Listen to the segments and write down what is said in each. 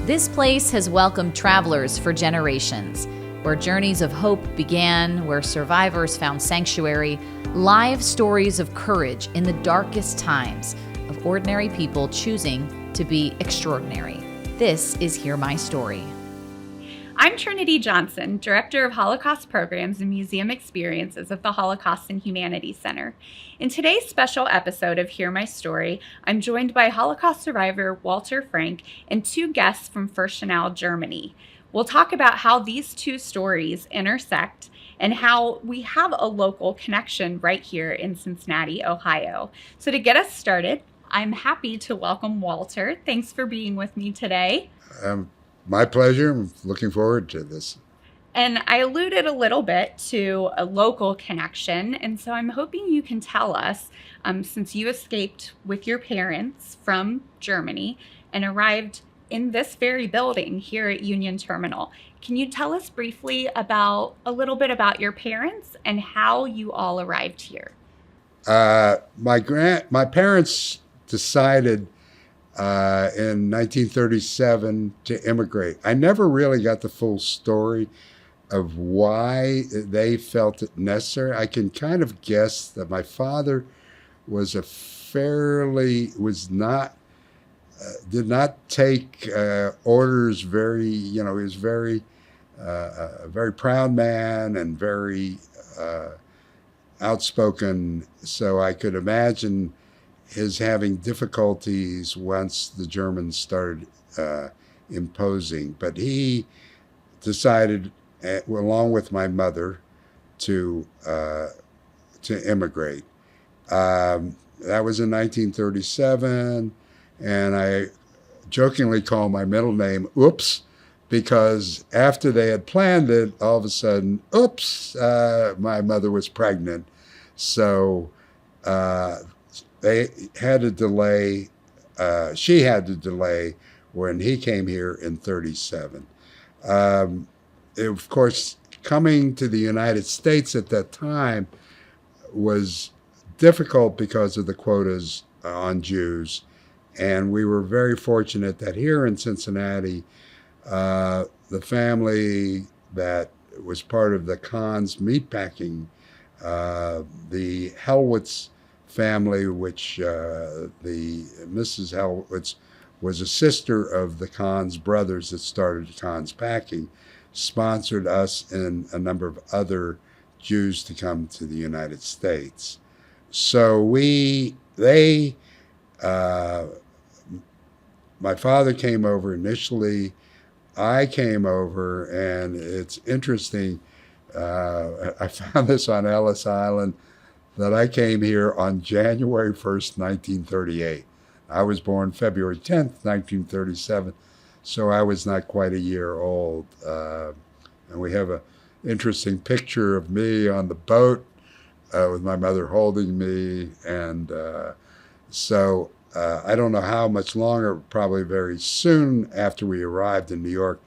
This place has welcomed travelers for generations, where journeys of hope began, where survivors found sanctuary, live stories of courage in the darkest times of ordinary people choosing to be extraordinary. This is Hear My Story. I'm Trinity Johnson, Director of Holocaust Programs and Museum Experiences at the Holocaust and Humanities Center. In today's special episode of Hear My Story, I'm joined by Holocaust survivor Walter Frank and two guests from Furstenau, Germany. We'll talk about how these two stories intersect and how we have a local connection right here in Cincinnati, Ohio. So to get us started, I'm happy to welcome Walter. Thanks for being with me today. My pleasure. I'm looking forward to this. And I alluded a little bit to a local connection, and so I'm hoping you can tell us, since you escaped with your parents from Germany and arrived in this very building here at Union Terminal, can you tell us briefly about a little bit about your parents and how you all arrived here? My parents decided in 1937 to immigrate. I never really got the full story of why they felt it necessary. I can kind of guess that my father was did not take orders very, he was a very proud man and very outspoken. So I could imagine his having difficulties once the Germans started imposing. But he decided, along with my mother, to immigrate. That was in 1937, and I jokingly call my middle name Oops, because after they had planned it, all of a sudden, oops, my mother was pregnant. So they had to delay, she had to delay when he came here in 37. Of course, coming to the United States at that time was difficult because of the quotas on Jews. And we were very fortunate that here in Cincinnati, the family that was part of the Kahn's meatpacking, the Helwitz family, which the Mrs. Helwitz was a sister of the Kahn's brothers that started Kahn's Packing, sponsored us and a number of other Jews to come to the United States. So my father came over initially. I came over, and it's interesting. I found this on Ellis Island, that I came here on January 1st, 1938. I was born February 10th, 1937, so I was not quite a year old. And we have an interesting picture of me on the boat with my mother holding me. And so I don't know how much longer, probably very soon after we arrived in New York,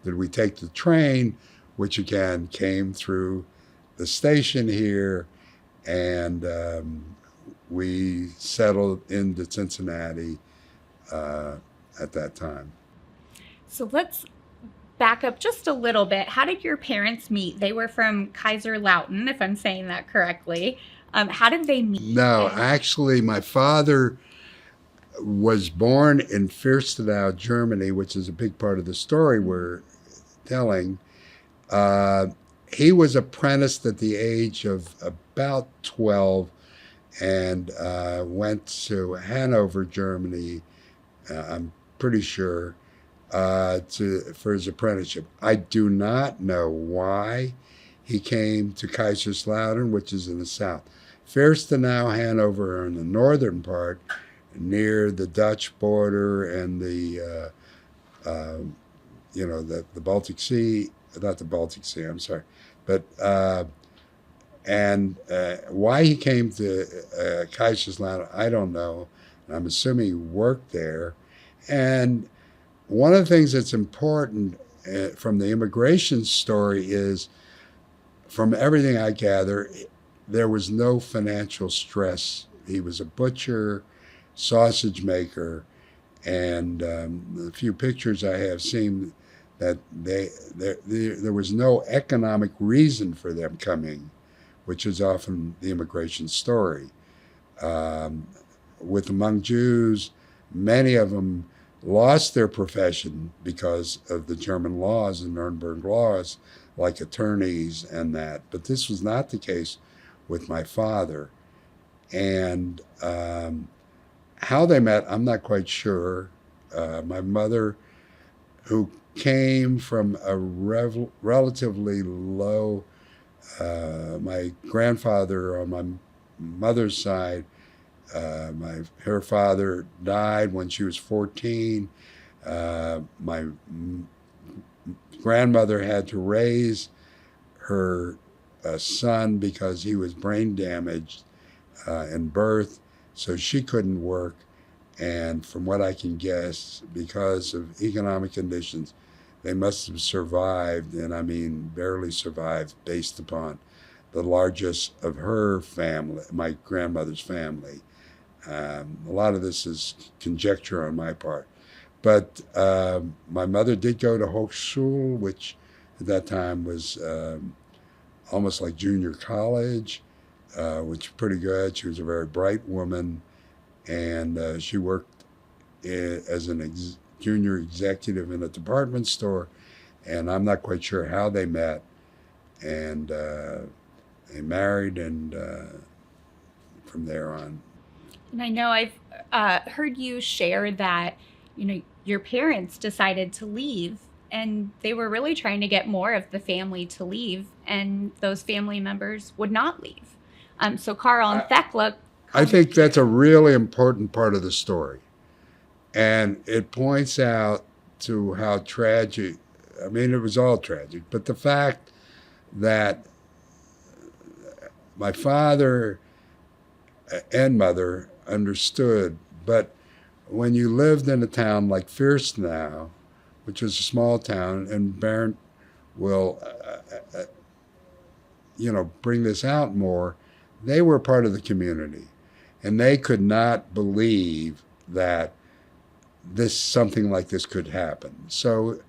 did we take the train, which again came through the station here. And we settled into Cincinnati at that time. So let's back up just a little bit. How did your parents meet? They were from Kaiserslautern, if I'm saying that correctly. How did they meet? No, actually, my father was born in Fürstenau, Germany, which is a big part of the story we're telling. He was apprenticed at the age of about 12 and went to Hanover, Germany, I'm pretty sure, for his apprenticeship. I do not know why he came to Kaiserslautern, which is in the south. Fürstenau, Hanover are in the northern part, near the Dutch border and the Baltic Sea. Not the Baltic Sea, I'm sorry. But why he came to Kaiserslautern, I don't know. I'm assuming he worked there. And one of the things that's important from the immigration story is, from everything I gather, there was no financial stress. He was a butcher, sausage maker, And the few pictures I have seen that there was no economic reason for them coming, which is often the immigration story. With among Jews, many of them lost their profession because of the German laws and Nuremberg laws, like attorneys and that. But this was not the case with my father. And how they met, I'm not quite sure. My mother, who came from a relatively low, my grandfather on my mother's side, her father died when she was 14. My grandmother had to raise her son because he was brain damaged in birth, so she couldn't work. And from what I can guess, because of economic conditions, they must have survived, and I mean barely survived, based upon the largest of her family, my grandmother's family. A lot of this is conjecture on my part. But my mother did go to Hochschule, which at that time was almost like junior college, which was pretty good. She was a very bright woman, and she worked as an junior executive in a department store, and I'm not quite sure how they met. And they married, and from there on. And I know I've heard you share that, your parents decided to leave, and they were really trying to get more of the family to leave, and those family members would not leave. So Carl and Thekla. I think that's a really important part of the story. And it points out to how tragic, I mean, it was all tragic, but the fact that my father and mother understood, but when you lived in a town like Fürstenau, which is a small town, and Bernd will, bring this out more, they were part of the community, and they could not believe that something like this could happen. So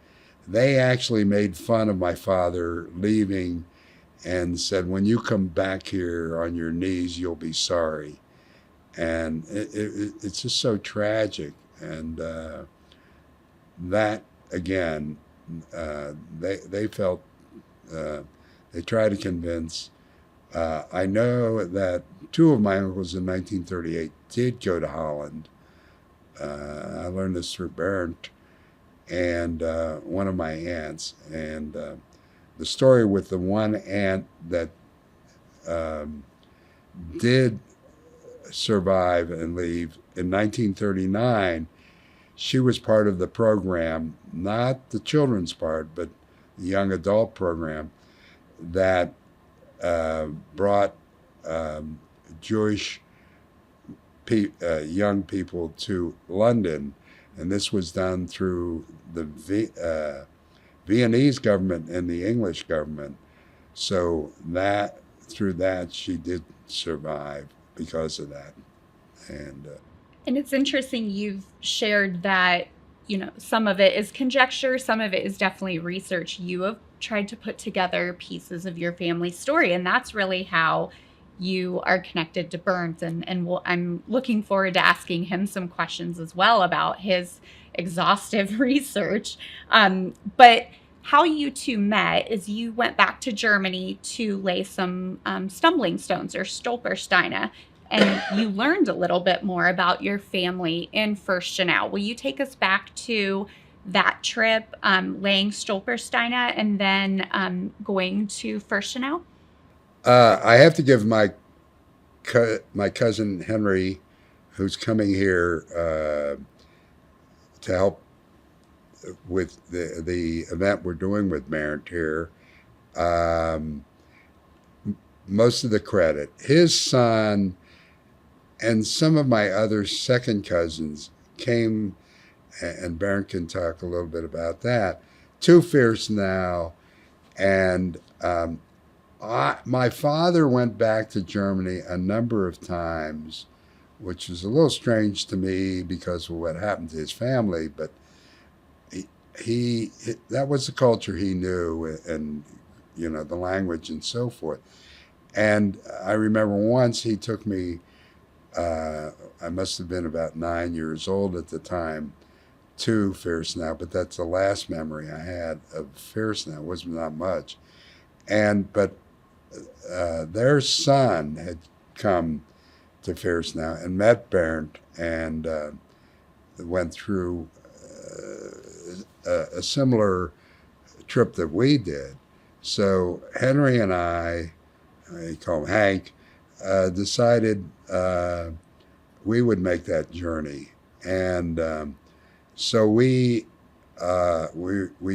they actually made fun of my father leaving and said, when you come back here on your knees, you'll be sorry. And it's just so tragic. And that, again, they felt, they tried to convince. I know that two of my uncles in 1938 did go to Holland. I learned this through Bernd and one of my aunts. And the story with the one aunt that did survive and leave in 1939, she was part of the program, not the children's part, but the young adult program that brought Jewish young people to London, and this was done through the Viennese government and the English government. So through that, she did survive because of that. And it's interesting you've shared that, some of it is conjecture, some of it is definitely research. You have tried to put together pieces of your family story, and that's really how you are connected to Bernd. And I'm looking forward to asking him some questions as well about his exhaustive research. But how you two met is you went back to Germany to lay some stumbling stones, or Stolpersteine, and you learned a little bit more about your family in Fürstenau. Will you take us back to that trip, laying Stolpersteine, and then going to Fürstenau? I have to give my cousin Henry, who's coming here to help with the event we're doing with Bernd here, most of the credit. His son and some of my other second cousins came, and Bernd can talk a little bit about that, to Fürstenau. And my father went back to Germany a number of times which is a little strange to me because of what happened to his family, but he that was the culture he knew, and the language and so forth. And I remember once he took me, I must have been about 9 years old at the time, to Fürstenau, but that's the last memory I had of Fürstenau. It was not much. But their son had come to Fürstenau and met Bernd, and went through a similar trip that we did. So Henry and I call him Hank, decided we would make that journey. And so we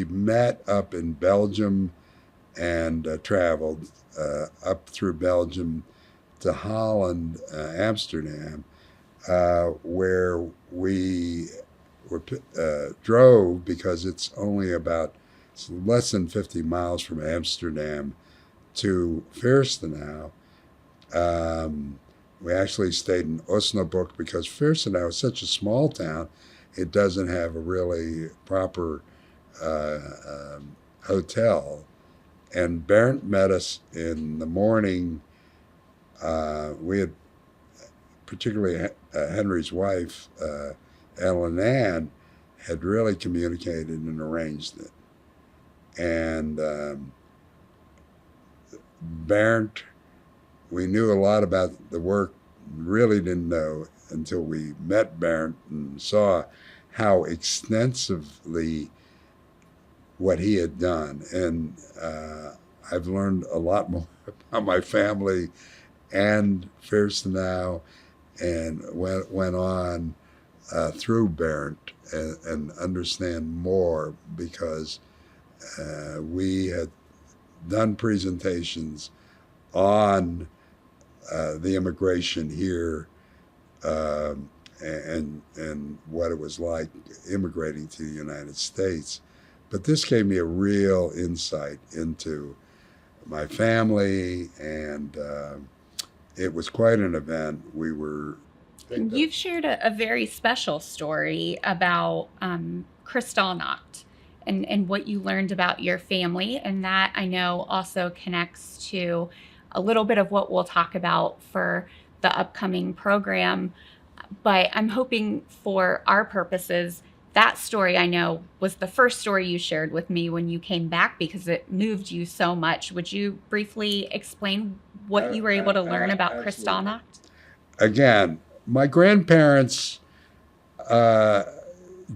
met up in Belgium and traveled up through Belgium to Holland, Amsterdam, where we drove, because it's less than 50 miles from Amsterdam to Fürstenau. We actually stayed in Osnabrück because Fürstenau is such a small town, it doesn't have a really proper hotel. And Bernd met us in the morning. We had, particularly Henry's wife, Ellen Ann, had really communicated and arranged it. And Bernd, we knew a lot about the work, really didn't know until we met Bernd and saw how extensively what he had done. And I've learned a lot more about my family and Fürstenau, and went on through Bernd and understand more, because we had done presentations on the immigration here, and what it was like immigrating to the United States. But this gave me a real insight into my family, and it was quite an event. You've shared a very special story about Kristallnacht and what you learned about your family, and that I know also connects to a little bit of what we'll talk about for the upcoming program. But I'm hoping, for our purposes, that story, I know, was the first story you shared with me when you came back, because it moved you so much. Would you briefly explain what you were able to learn about Kristallnacht? Again, my grandparents,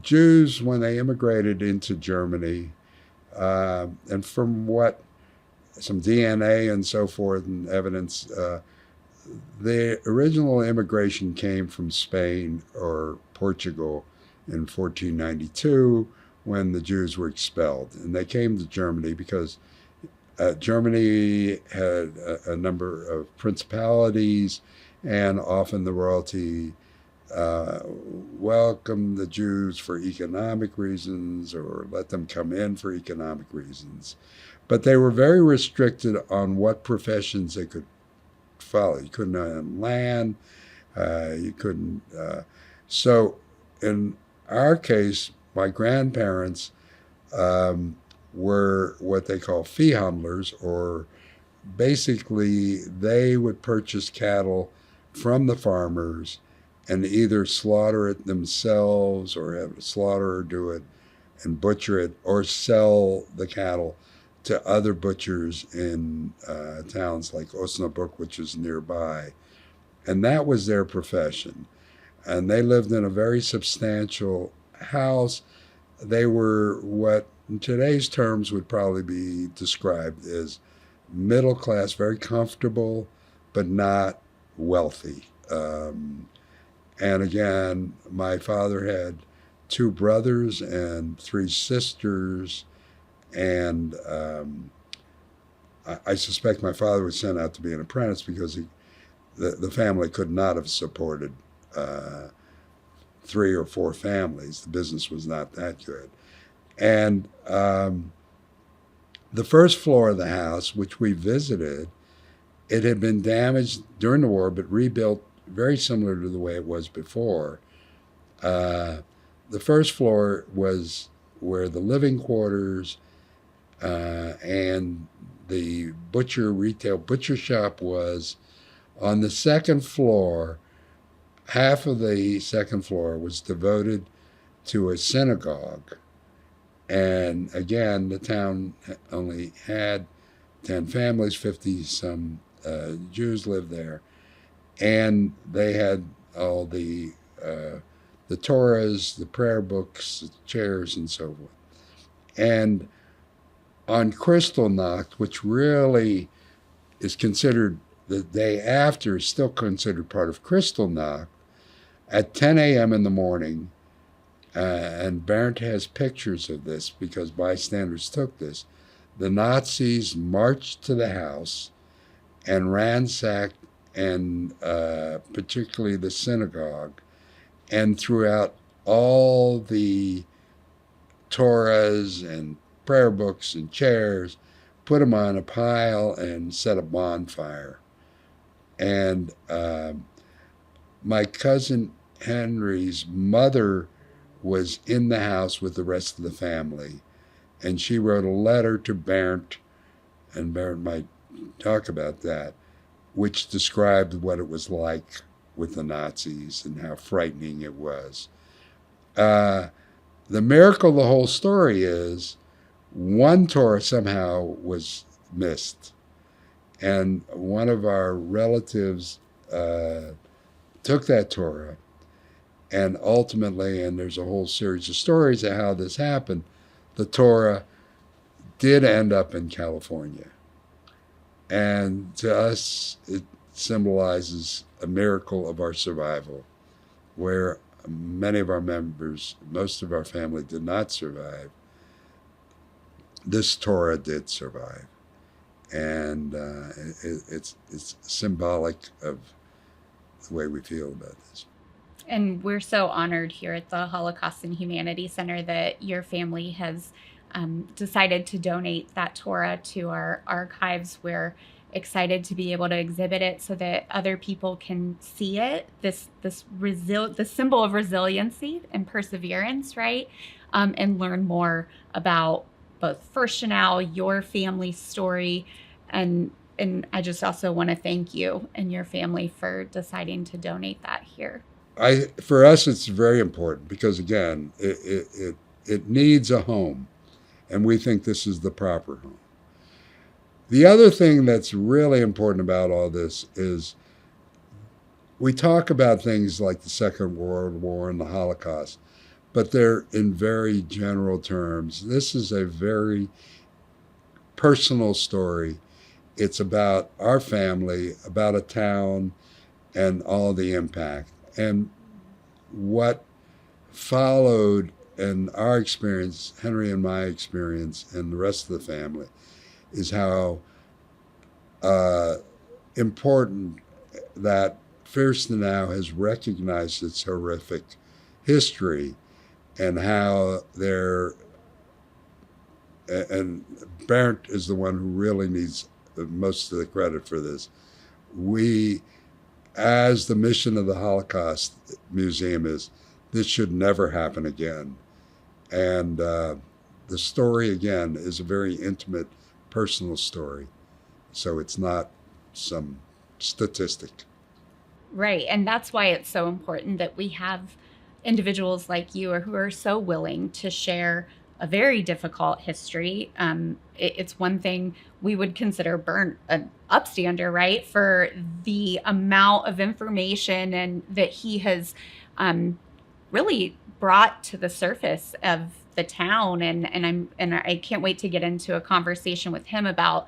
Jews, when they immigrated into Germany, and from what some DNA and so forth and evidence, the original immigration came from Spain or Portugal in 1492, when the Jews were expelled. And they came to Germany because Germany had a number of principalities, and often the royalty welcomed the Jews for economic reasons, or let them come in for economic reasons. But they were very restricted on what professions they could follow. You couldn't own land, you couldn't. So in our case, my grandparents were what they call viehhandlers, or basically they would purchase cattle from the farmers and either slaughter it themselves, or have a slaughterer do it and butcher it, or sell the cattle to other butchers in towns like Osnabrück, which is nearby. And that was their profession. And they lived in a very substantial house. They were what in today's terms would probably be described as middle class, very comfortable, but not wealthy. And again, my father had 2 brothers and 3 sisters, and I suspect my father was sent out to be an apprentice because the family could not have supported 3 or 4 families. The business was not that good. And the first floor of the house, which we visited, it had been damaged during the war, but rebuilt very similar to the way it was before. The first floor was where the living quarters and the retail butcher shop was. On the second floor, half of the second floor was devoted to a synagogue. And again, the town only had 10 families, 50 some Jews lived there. And they had all the Torahs, the prayer books, the chairs, and so forth. And on Kristallnacht, which really is considered the day after, is still considered part of Kristallnacht, at 10 a.m. in the morning, and Bernd has pictures of this because bystanders took this, the Nazis marched to the house and ransacked, and particularly the synagogue, and threw out all the Torahs and prayer books and chairs, put them on a pile, and set a bonfire. And my cousin Henry's mother was in the house with the rest of the family, and she wrote a letter to Bernd, and Bernd might talk about that, which described what it was like with the Nazis and how frightening it was. The miracle of the whole story is one Torah somehow was missed, and one of our relatives took that Torah, and ultimately, and there's a whole series of stories of how this happened, the Torah did end up in California. And to us, it symbolizes a miracle of our survival, where many of our members, most of our family did not survive. This Torah did survive. And it's symbolic of the way we feel about this. And we're so honored here at the Holocaust and Humanities Center that your family has decided to donate that Torah to our archives. We're excited to be able to exhibit it so that other people can see it, this symbol of resiliency and perseverance, right? And learn more about both Fürstenau, your family's story, and I just also want to thank you and your family for deciding to donate that here. For us, it's very important because, again, it needs a home, and we think this is the proper home. The other thing that's really important about all this is we talk about things like the Second World War and the Holocaust, but they're in very general terms. This is a very personal story. It's about our family, about a town, and all the impact. And what followed in our experience, Henry and my experience, and the rest of the family, is how important that Fürstenau has recognized its horrific history, and how and Bernd is the one who really needs most of the credit for this. We, as the mission of the Holocaust Museum is, this should never happen again. And the story, again, is a very intimate, personal story. So it's not some statistic. Right. And that's why it's so important that we have individuals like you who are so willing to share a very difficult history. It's one thing we would consider Bernd an upstander, right, for the amount of information and that he has really brought to the surface of the town. And I can't wait to get into a conversation with him about,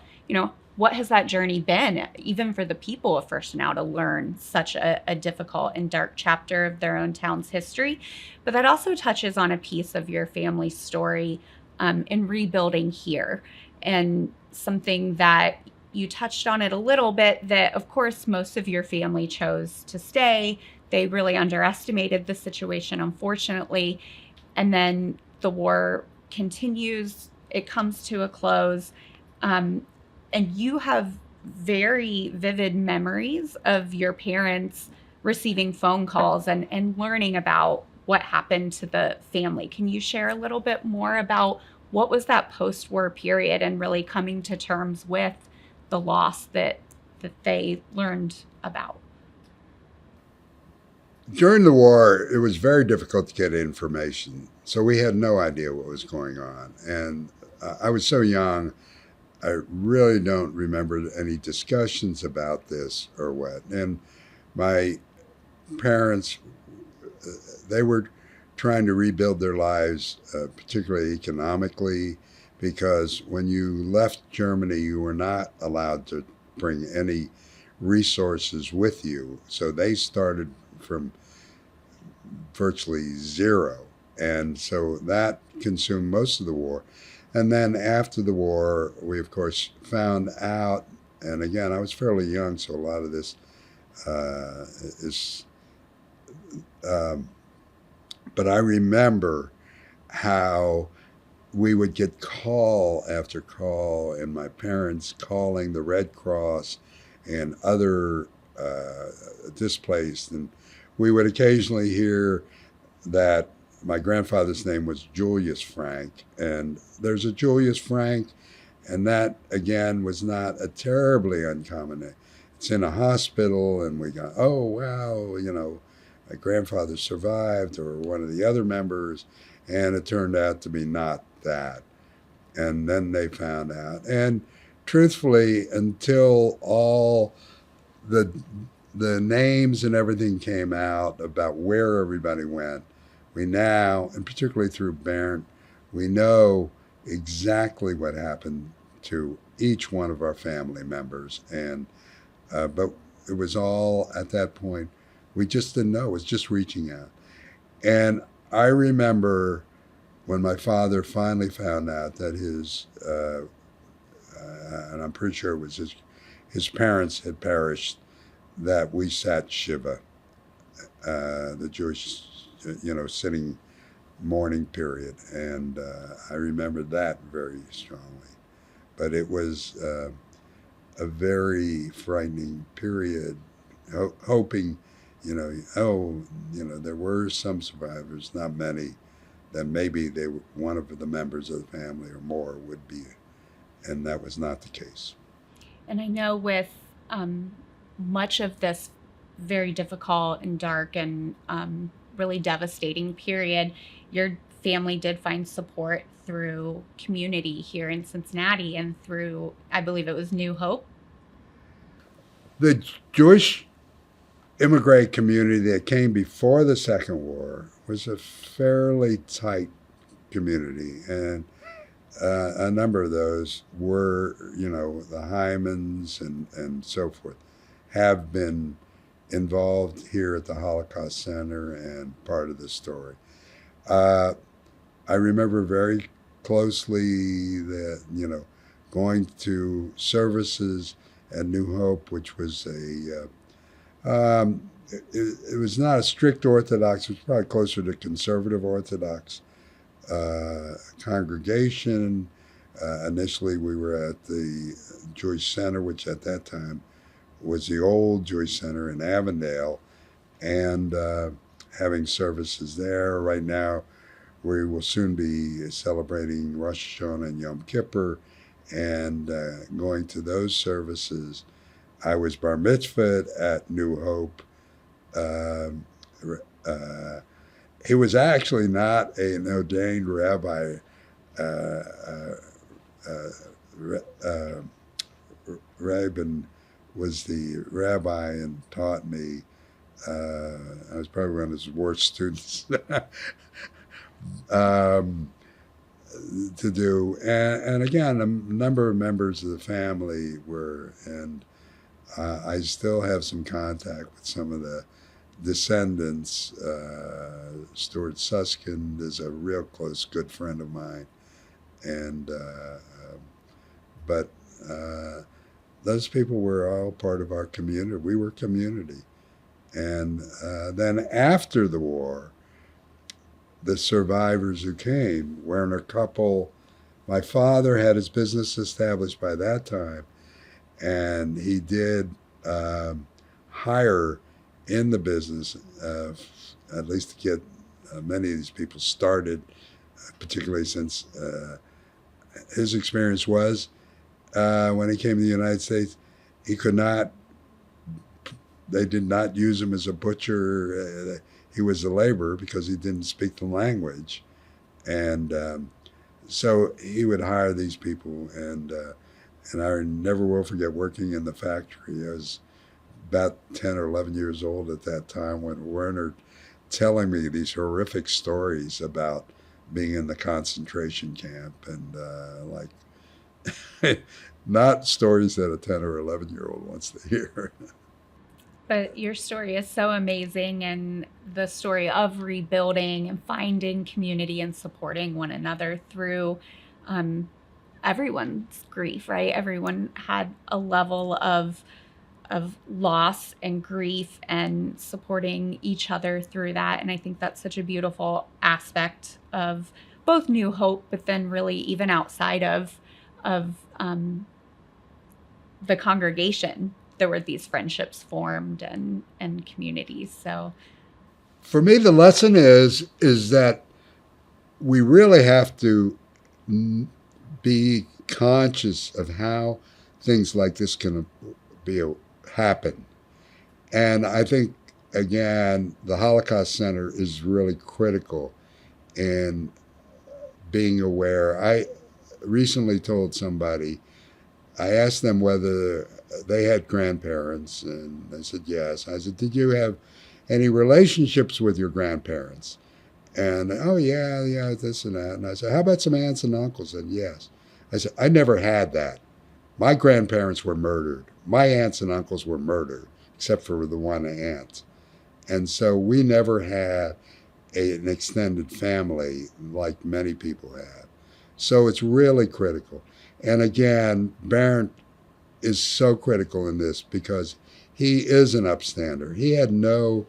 what has that journey been, even for the people of Fürstenau, to learn such a difficult and dark chapter of their own town's history. But that also touches on a piece of your family's story in rebuilding here, and something that you touched on it a little bit, that of course most of your family chose to stay. They really underestimated the situation, unfortunately. And then the war continues, it comes to a close. And you have very vivid memories of your parents receiving phone calls and learning about what happened to the family. Can you share a little bit more about what was that post-war period and really coming to terms with the loss that they learned about? During the war, it was very difficult to get information, so we had no idea what was going on. And I was so young, I really don't remember any discussions about this or what. And my parents, they were trying to rebuild their lives, particularly economically, because when you left Germany, you were not allowed to bring any resources with you. So they started from virtually zero. And so that consumed most of the war. And then after the war, we of course found out, and again, I was fairly young, so a lot of this is, but I remember how we would get call after call, and my parents calling the Red Cross and other displaced, and we would occasionally hear that my grandfather's name was Julius Frank, and there's a Julius Frank, and that, again, was not a terribly uncommon name. It's in a hospital, and we go, oh, wow, my grandfather survived, or one of the other members, and it turned out to be not that. And then they found out. And truthfully, until all the names and everything came out about where everybody went, we now, and particularly through Bernd, we know exactly what happened to each one of our family members. And but it was all, at that point, we just didn't know. It was just reaching out. And I remember when my father finally found out that his, and I'm pretty sure it was his parents had perished, that we sat Shiva, the Jewish, sitting mourning period. And I remember that very strongly. But it was a very frightening period, hoping, there were some survivors, not many, that maybe they were one of the members of the family or more would be, and that was not the case. And I know with much of this very difficult and dark and really devastating period, your family did find support through community here in Cincinnati and through, I believe it was New Hope. The Jewish immigrant community that came before the Second War was a fairly tight community, and a number of those were, the Hymans and so forth, have been involved here at the Holocaust Center and part of the story. I remember very closely that, going to services at New Hope, which was it was not a strict Orthodox, it was probably closer to conservative Orthodox congregation. Initially, we were at the Jewish Center, which at that time was the old Jewish Center in Avondale, and having services there. Right now, we will soon be celebrating Rosh Hashanah and Yom Kippur, and going to those services. I was bar mitzvahed at New Hope. He was actually not an ordained rabbi. Rabin was the rabbi and taught me. I was probably one of his worst students to do. And again, a number of members of the family were, and I still have some contact with some of the descendants. Stuart Susskind is a real close, good friend of mine. And, but those people were all part of our community. We were community. And then after the war, the survivors who came, Werner Couple, my father had his business established by that time, and he did hire in the business, at least to get many of these people started, particularly since his experience was when he came to the United States, they did not use him as a butcher. He was a laborer because he didn't speak the language. And so he would hire these people. And I never will forget working in the factory. I was about 10 or 11 years old at that time when Werner telling me these horrific stories about being in the concentration camp, and not stories that a 10 or 11-year-old wants to hear. But your story is so amazing, and the story of rebuilding and finding community and supporting one another through everyone's grief, right? Everyone had a level of loss and grief, and supporting each other through that. And I think that's such a beautiful aspect of both New Hope, but then really even outside of the congregation, there were these friendships formed and communities. So for me, the lesson is that we really have to be conscious of how things like this can happen. And I think, again, the Holocaust Center is really critical in being aware. I recently told somebody, I asked them whether they had grandparents, and they said yes. I said, did you have any relationships with your grandparents? And, oh, yeah, this and that. And I said, how about some aunts and uncles? And yes. I said, I never had that. My grandparents were murdered. My aunts and uncles were murdered, except for the one aunt. And so we never had an extended family like many people have. So it's really critical. And again, Bernd is so critical in this because he is an upstander. He had no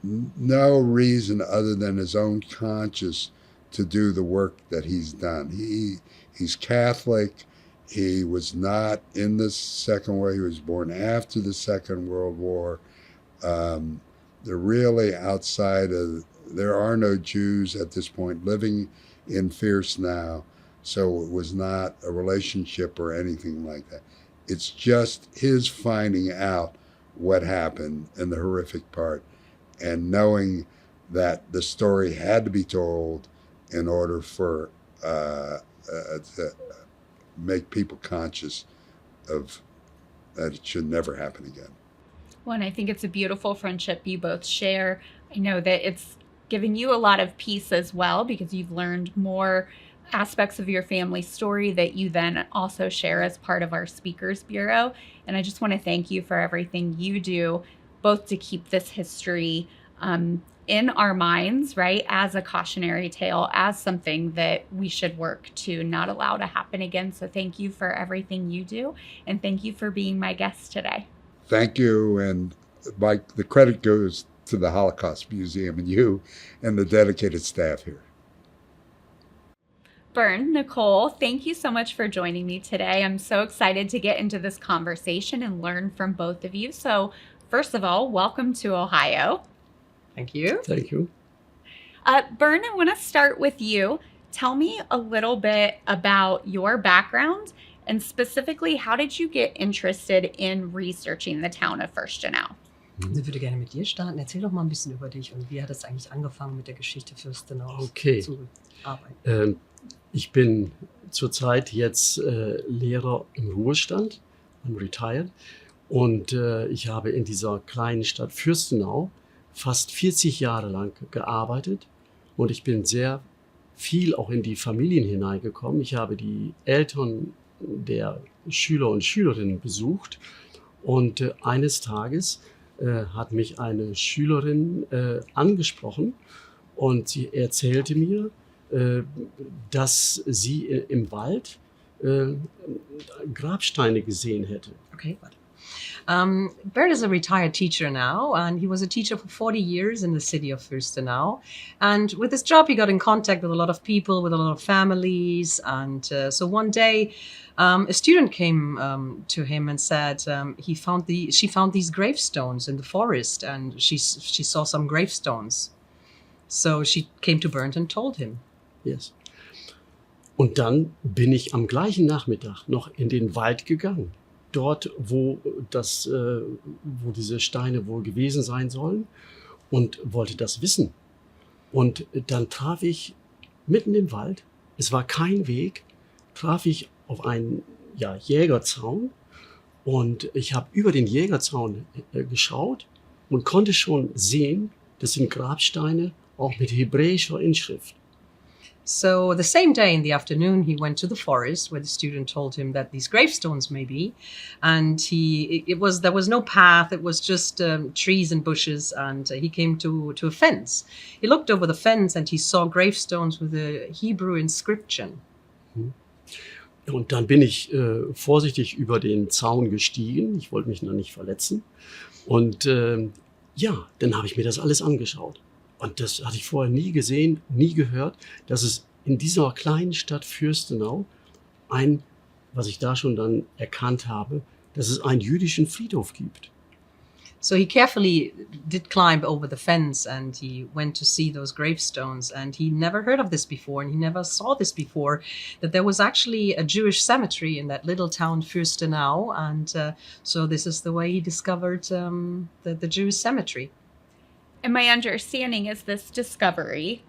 reason other than his own conscience to do the work that he's done. He's Catholic. He was not in the Second War. He was born after the Second World War. They're really outside of, there are no Jews at this point living in Fürstenau, so it was not a relationship or anything like that. It's just his finding out what happened in the horrific part and knowing that the story had to be told in order for to make people conscious of that it should never happen again. Well, and I think it's a beautiful friendship you both share. I know that it's given you a lot of peace as well, because you've learned more aspects of your family story that you then also share as part of our Speakers Bureau. And I just want to thank you for everything you do, both to keep this history in our minds, right, as a cautionary tale, as something that we should work to not allow to happen again. So thank you for everything you do, and thank you for being my guest today. Thank you, and the credit goes to the Holocaust Museum and you and the dedicated staff here. Bernd, Nicole, thank you so much for joining me today. I'm so excited to get into this conversation and learn from both of you. So first of all, welcome to Ohio. Thank you. Thank you. Bernd, I want to start with you. Tell me a little bit about your background, and specifically, how did you get interested in researching the town of Fürstenau? Ich würde gerne mit dir starten. Erzähl doch mal ein bisschen über dich und wie hat es eigentlich angefangen, mit der Geschichte Fürstenau zu arbeiten? Ich bin zurzeit jetzt Lehrer im Ruhestand, I'm retired, und ich habe in dieser kleinen Stadt Fürstenau fast 40 Jahre lang gearbeitet, und ich bin sehr viel auch in die Familien hineingekommen. Ich habe die Eltern der Schüler und Schülerinnen besucht, und eines Tages hat mich eine Schülerin angesprochen, und sie erzählte mir, dass sie im Wald Grabsteine gesehen hätte. Okay, warte. Bernd is a retired teacher now, and he was a teacher for 40 years in the city of Fürstenau. And with his job, he got in contact with a lot of people, with a lot of families. And so one day, a student came to him and said she found these gravestones in the forest, and she saw some gravestones. So she came to Bernd and told him. Yes. Und dann bin ich am gleichen Nachmittag noch in den Wald gegangen. Dort, wo diese Steine wohl gewesen sein sollen, und wollte das wissen. Und dann traf ich mitten im Wald, es war kein Weg, traf ich auf einen Jägerzaun, und ich habe über den Jägerzaun geschaut und konnte schon sehen, das sind Grabsteine auch mit hebräischer Inschrift. So the same day in the afternoon, he went to the forest where the student told him that these gravestones may be, and there was no path. It was just trees and bushes, and he came to a fence. He looked over the fence and he saw gravestones with a Hebrew inscription. Und dann bin ich vorsichtig über den Zaun gestiegen. Ich wollte mich noch nicht verletzen. Und dann habe ich mir das alles angeschaut. Und das hatte ich vorher nie gesehen, nie gehört, dass es in dieser kleinen Stadt Fürstenau was ich da schon dann erkannt habe, dass es einen jüdischen Friedhof gibt. So he carefully did climb over the fence, and he went to see those gravestones, and he never heard of this before, and he never saw this before, that there was actually a Jewish cemetery in that little town Fürstenau, and so this is the way he discovered the Jewish cemetery. And my understanding is this discovery,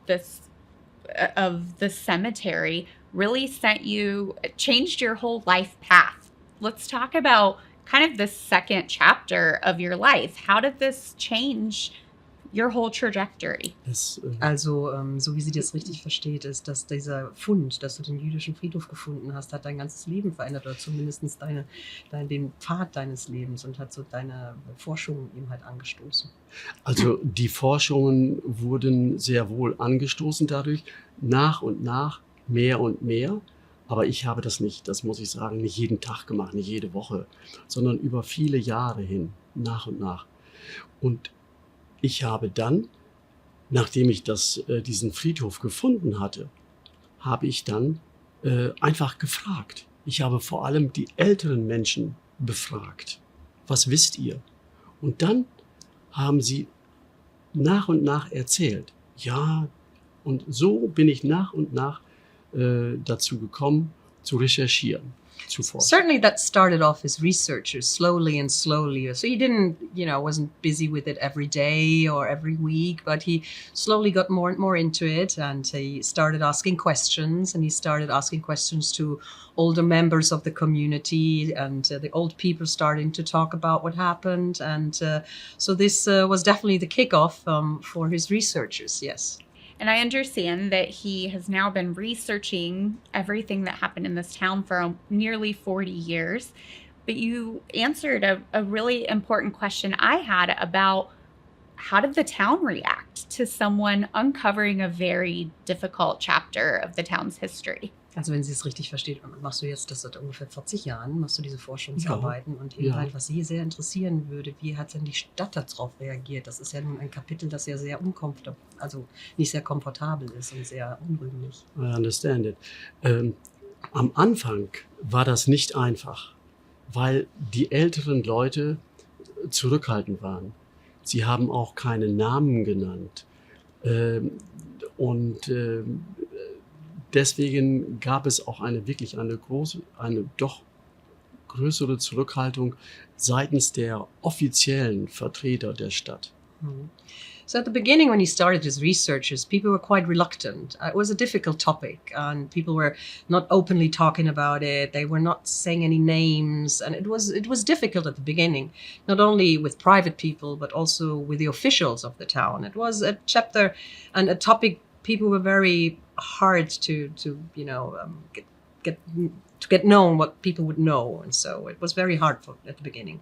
of the cemetery, really changed your whole life path. Let's talk about kind of the second chapter of your life. How did this change your whole trajectory? Also, so wie sie das richtig versteht, ist, dass dieser Fund, dass du den jüdischen Friedhof gefunden hast, hat dein ganzes Leben verändert, oder zumindest den Pfad deines Lebens, und hat so deine Forschungen ihm halt angestoßen. Also die Forschungen wurden sehr wohl angestoßen dadurch, nach und nach, mehr und mehr. Aber ich habe das muss ich sagen, nicht jeden Tag gemacht, nicht jede Woche, sondern über viele Jahre hin, nach und nach. Und ich habe dann, nachdem ich diesen Friedhof gefunden hatte, habe ich dann einfach gefragt. Ich habe vor allem die älteren Menschen befragt. Was wisst ihr? Und dann haben sie nach und nach erzählt. Ja, und so bin ich nach und nach dazu gekommen, zu recherchieren, zu forschen. Certainly that started off as researchers, slowly and slowly. So he wasn't busy with it every day or every week, but he slowly got more and more into it, and he started asking questions, to older members of the community, and the old people starting to talk about what happened. And so this was definitely the kickoff for his researchers, yes. And I understand that he has now been researching everything that happened in this town for nearly 40 years. But you answered a really important question I had about how did the town react to someone uncovering a very difficult chapter of the town's history? Also wenn sie es richtig versteht, machst du jetzt das seit ungefähr 40 Jahren, machst du diese Forschungsarbeiten, und eben halt, was sie sehr interessieren würde, wie hat denn die Stadt darauf reagiert? Das ist ja nun ein Kapitel, das ja sehr nicht sehr komfortabel ist und sehr unrühmlich. I understand it. Am Anfang war das nicht einfach, weil die älteren Leute zurückhaltend waren. Sie haben auch keine Namen genannt. Deswegen gab es auch eine doch größere Zurückhaltung seitens der offiziellen Vertreter der Stadt. So at the beginning, when he started his researches, people were quite reluctant. It was a difficult topic, and people were not openly talking about it. They were not saying any names, and it was difficult at the beginning, not only with private people, but also with the officials of the town. It was a chapter and a topic people were very hard to get known what people would know, and so it was very hard at the beginning.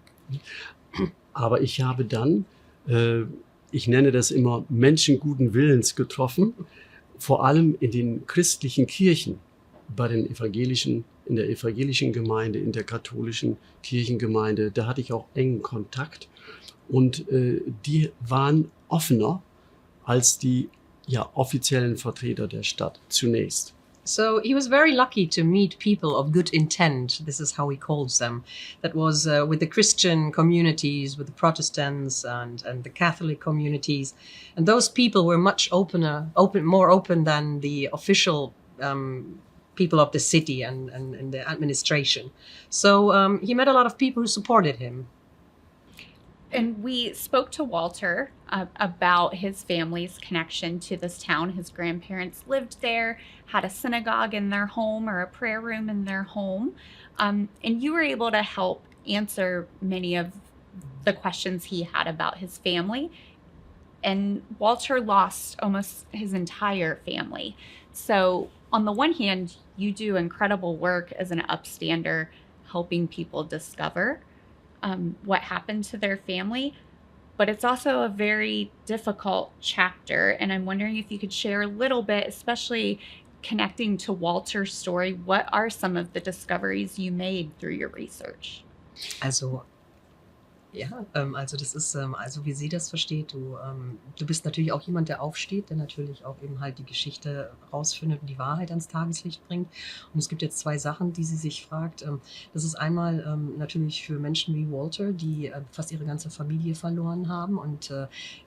Aber ich habe dann ich nenne das immer Menschen guten Willens getroffen, vor allem in den christlichen Kirchen. in der evangelischen Gemeinde, in der katholischen Kirchengemeinde, da hatte ich auch engen Kontakt. Und die waren offener als die offiziellen Vertreter der Stadt zunächst. So he was very lucky to meet people of good intent. This is how he calls them. That was with the Christian communities, with the Protestants and the Catholic communities. And those people were much more open than the official people of the city and the administration. So he met a lot of people who supported him. And we spoke to Walter about his family's connection to this town. His grandparents lived there, had a synagogue in their home or a prayer room in their home. And you were able to help answer many of the questions he had about his family. And Walter lost almost his entire family. So on the one hand, you do incredible work as an upstander, helping people discover what happened to their family, but it's also a very difficult chapter. And I'm wondering if you could share a little bit, especially connecting to Walter's story, what are some of the discoveries you made through your research? Also das ist, also wie sie das versteht, du bist natürlich auch jemand, der aufsteht, der natürlich auch eben halt die Geschichte rausfindet und die Wahrheit ans Tageslicht bringt. Und es gibt jetzt zwei Sachen, die sie sich fragt. Das ist einmal natürlich für Menschen wie Walter, die fast ihre ganze Familie verloren haben und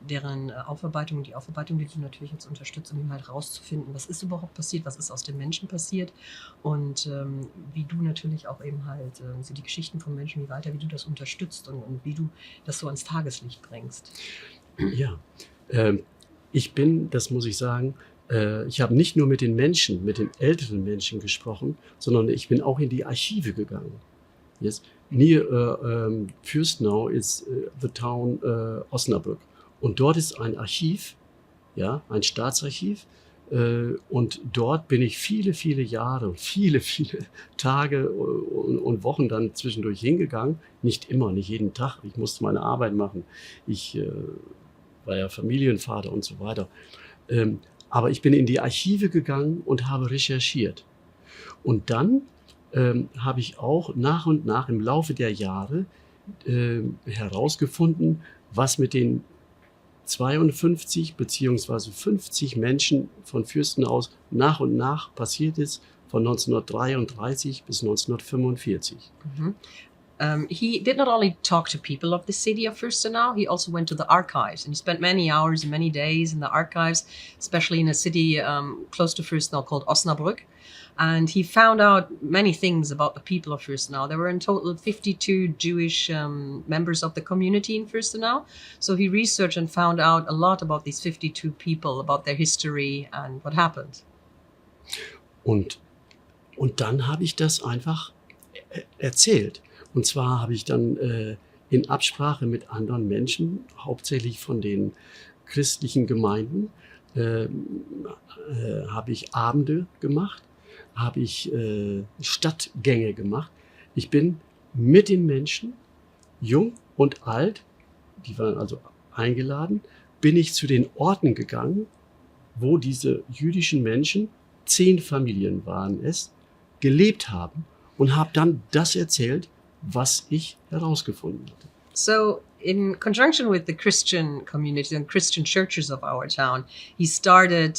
deren Aufarbeitung, die du natürlich jetzt unterstützt, um eben halt rauszufinden, was ist überhaupt passiert, was ist aus den Menschen passiert und wie du natürlich auch eben halt so die Geschichten von Menschen wie du das unterstützt und wie du das so ans Tageslicht bringst. Ja, ich bin, das muss ich sagen, ich habe nicht nur mit den Menschen, mit den älteren Menschen gesprochen, sondern ich bin auch in die Archive gegangen. Yes. Near Fürstenau is the town Osnabrück. Und dort ist ein Archiv, ja, ein Staatsarchiv. Und dort bin ich viele, viele Jahre, viele Tage und Wochen dann zwischendurch hingegangen. Nicht immer, nicht jeden Tag. Ich musste meine Arbeit machen. Ich war ja Familienvater und so weiter. Aber ich bin in die Archive gegangen und habe recherchiert. Und dann habe ich auch nach und nach im Laufe der Jahre herausgefunden, was mit den 52 beziehungsweise 50 Menschen von Fürstenau nach und nach passiert ist, von 1933 bis 1945. He did not only talk to people of the city of Furstenau, he also went to the archives, and he spent many hours and many days in the archives, especially in a city close to Furstenau called Osnabrück. And he found out many things about the people of Fürstenau. There were in total 52 Jewish members of the community in Fürstenau. So he researched and found out a lot about these 52 people, about their history and what happened. Und dann habe ich das einfach erzählt. Und zwar habe ich dann in Absprache mit anderen Menschen, hauptsächlich von den christlichen Gemeinden, habe ich Abende gemacht, habe ich Stadtgänge gemacht. Ich bin mit den Menschen, jung und alt, die waren also eingeladen, bin ich zu den Orten gegangen, wo diese jüdischen Menschen, 10 Familien waren es, gelebt haben und habe dann das erzählt, was ich herausgefunden hatte. So, in conjunction with the Christian community and Christian churches of our town, he started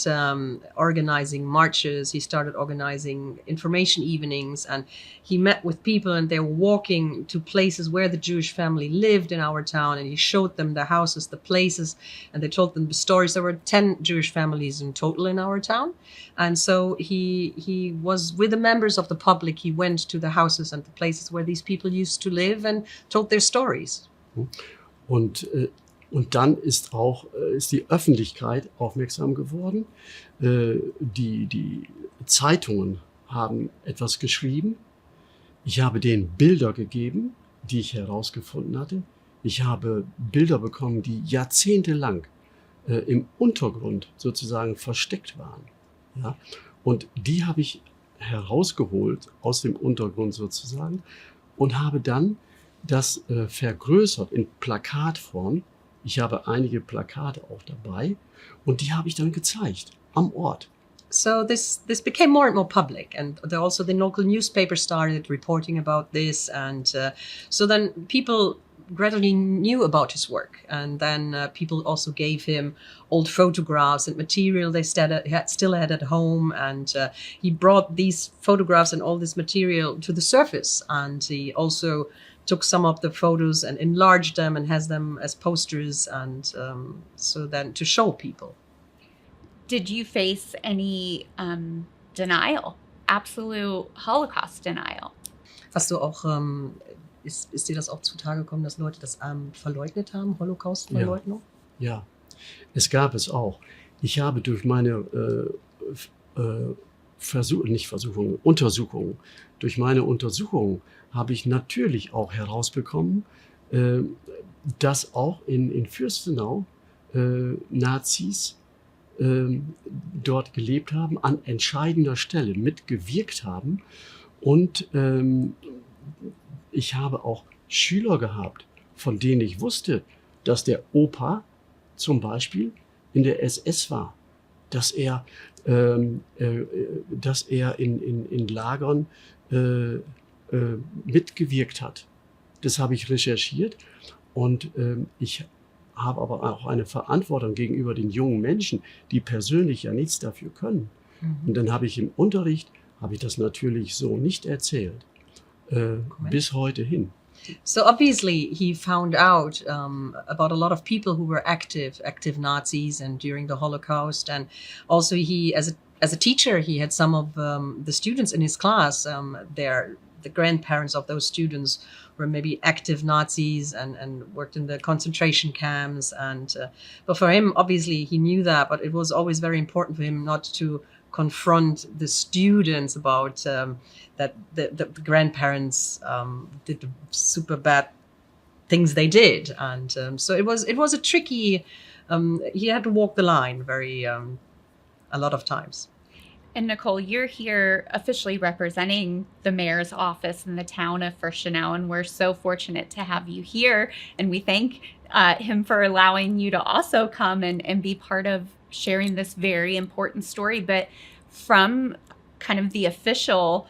organizing marches, he started organizing information evenings, and he met with people and they were walking to places where the Jewish family lived in our town, and he showed them the houses, the places, and they told them the stories. There were 10 Jewish families in total in our town. And so he was with the members of the public, he went to the houses and the places where these people used to live and told their stories. Und dann ist die Öffentlichkeit aufmerksam geworden. Die Zeitungen haben etwas geschrieben. Ich habe denen Bilder gegeben, die ich herausgefunden hatte. Ich habe Bilder bekommen, die jahrzehntelang im Untergrund sozusagen versteckt waren. Ja? Und die habe ich herausgeholt aus dem Untergrund sozusagen und habe dann das vergrößert in Plakatform. Ich habe einige Plakate auch dabei und die habe ich dann gezeigt am Ort. So this became more and more public, and also the local newspaper started reporting about this, and so then people gradually knew about his work, and then people also gave him old photographs and material they still had at home, and he brought these photographs and all this material to the surface, and he also took some of the photos and enlarged them and has them as posters, and so then to show people. Did you face any denial, absolute Holocaust denial? Hast du auch, ist dir das auch zutage gekommen, dass Leute das verleugnet haben, Holocaust-Verleugnung? Ja, es gab es auch. Ich habe durch meine Untersuchungen, durch meine Untersuchungen habe ich natürlich auch herausbekommen, dass auch in Fürstenau Nazis dort gelebt haben, an entscheidender Stelle mitgewirkt haben. Und ich habe auch Schüler gehabt, von denen ich wusste, dass der Opa zum Beispiel in der SS war, dass er in Lagern mitgewirkt hat. Das habe ich recherchiert, und ich habe aber auch eine Verantwortung gegenüber den jungen Menschen, die persönlich ja nichts dafür können. Und dann habe ich im Unterricht, das natürlich so nicht erzählt, bis heute hin. So obviously he found out about a lot of people who were active Nazis and during the Holocaust, and also he, as a teacher, he had some of the students in his class. The grandparents of those students were maybe active Nazis and worked in the concentration camps. And but for him, obviously, he knew that, but it was always very important for him not to confront the students about that the grandparents did the super bad things they did. And so it was a tricky, he had to walk the line a lot of times. And Nicole, you're here officially representing the mayor's office in the town of Fürstenau, and we're so fortunate to have you here. And we thank him for allowing you to also come and be part of sharing this very important story. But from kind of the official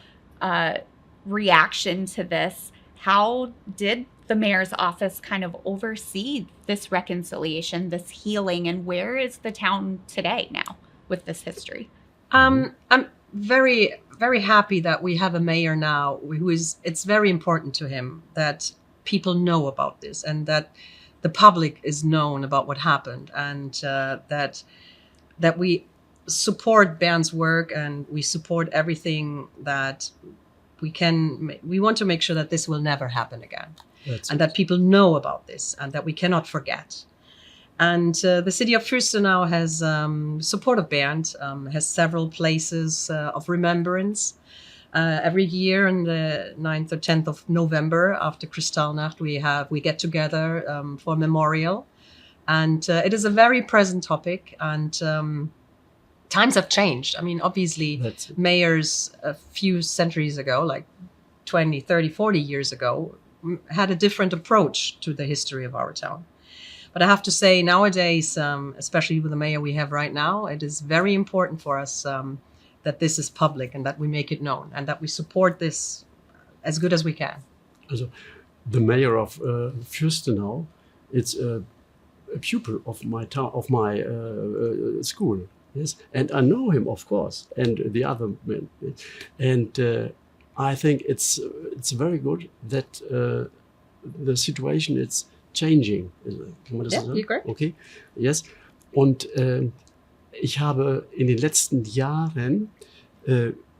reaction to this, how did the mayor's office kind of oversee this reconciliation, this healing, and where is the town today now with this history? I'm very, very happy that we have a mayor now it's very important to him that people know about this and that the public is known about what happened, and that we support Bernd's work and we support everything that we can. We want to make sure that this will never happen again. That people know about this and that we cannot forget. And the city of Fürstenau has supported Bernd, has several places of remembrance. Every year on the 9th or 10th of November after Kristallnacht, we get together for a memorial. And it is a very present topic, and times have changed. I mean, obviously, mayors a few centuries ago, like 20, 30, 40 years ago, had a different approach to the history of our town. But I have to say, nowadays, especially with the mayor we have right now, it is very important for us that this is public and that we make it known and that we support this as good as we can. Also, the mayor of Fürstenau, it's a pupil of my town, of my school. Yes, and I know him, of course, and the other men. And I think it's very good that the situation is changing. Kann man das so sagen? You're correct. Okay, yes. Und ich habe in den letzten Jahren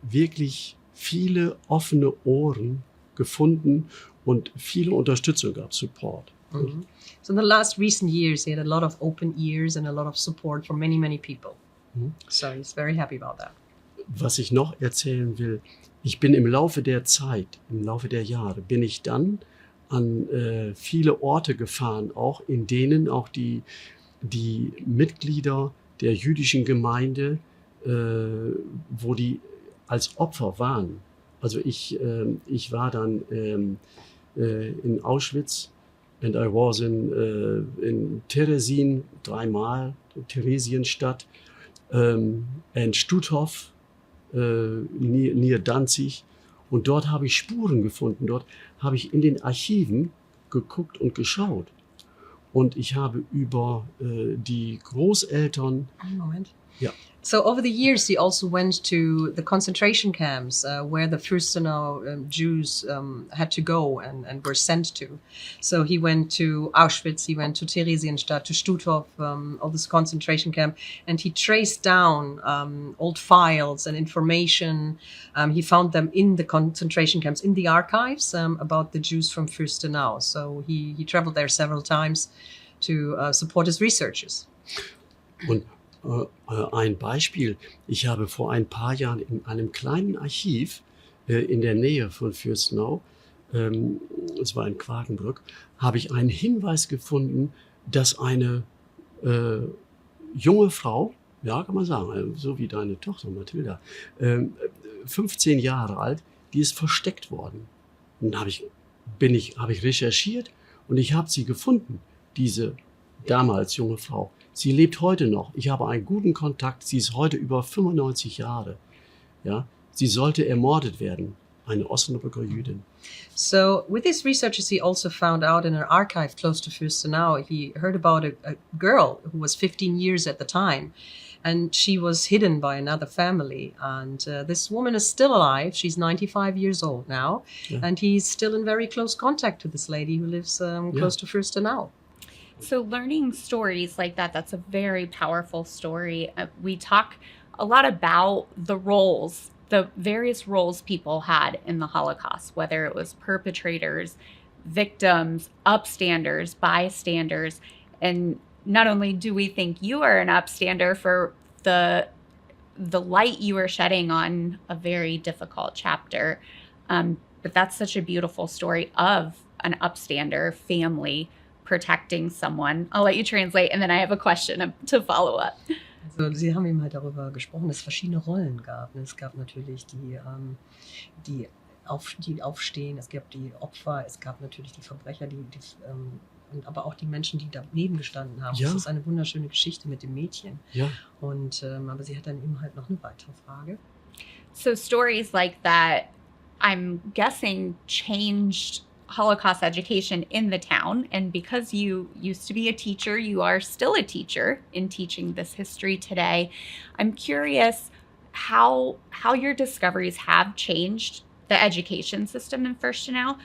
wirklich viele offene Ohren gefunden und viele Unterstützung gehabt, Support. Mm-hmm. So in the recent years, he had a lot of open ears and a lot of support from many, many people. Mm-hmm. So he's very happy about that. Was ich noch erzählen will, ich bin im Laufe der Zeit, im Laufe der Jahre, bin ich dann an viele Orte gefahren, auch in denen auch die Mitglieder der jüdischen Gemeinde, wo die als Opfer waren. Also ich war dann in Auschwitz, and I was in Terezin 3-mal, Theresienstadt, and Stutthof, near Danzig. Und dort habe ich Spuren gefunden. Dort habe ich in den Archiven geguckt und geschaut. Und ich habe über die Großeltern... Moment. Ja. So over the years, he also went to the concentration camps where the Fürstenau Jews had to go and were sent to. So he went to Auschwitz, he went to Theresienstadt, to Stutthof, all this concentration camp, and he traced down old files and information. He found them in the concentration camps, in the archives about the Jews from Fürstenau. So he traveled there several times to support his researches. Und ein Beispiel, ich habe vor ein paar Jahren in einem kleinen Archiv in der Nähe von Fürstenau, es war in Quakenbrück, habe ich einen Hinweis gefunden, dass eine junge Frau, ja kann man sagen, so wie deine Tochter Mathilda, 15 Jahre alt, die ist versteckt worden. Und dann habe ich recherchiert und ich habe sie gefunden, diese damals junge Frau. Sie lebt heute noch. Ich habe einen guten Kontakt. Sie ist heute über 95 Jahre. Ja, sie sollte ermordet werden. Eine Osnabrücker Jüdin. So with his researches, he also found out in an archive close to Fürstenau, he heard about a girl who was 15 years at the time. And she was hidden by another family. And this woman is still alive. She's 95 years old now. Yeah. And he's still in very close contact with this lady who lives close to Fürstenau. So learning stories like that, that's a very powerful story. We talk a lot about the roles, the various roles people had in the Holocaust, whether it was perpetrators, victims, upstanders, bystanders. And not only do we think you are an upstander for the light you are shedding on a very difficult chapter, but that's such a beautiful story of an upstander family protecting someone. I'll let you translate and then I have a question to follow up. Also, Sie haben eben halt darüber gesprochen, dass es verschiedene Rollen gab. Es gab natürlich die aufstehen, es gab die Opfer, es gab natürlich die Verbrecher, und aber auch die Menschen, die daneben gestanden haben. Ja. Das ist eine wunderschöne Geschichte mit dem Mädchen. Ja. Und aber sie hat dann eben halt noch eine weitere Frage. So stories like that, I'm guessing, changed Holocaust education in the town. And because you used to be a teacher, you are still a teacher in teaching this history today. I'm curious how your discoveries have changed the education system in Fürstenau.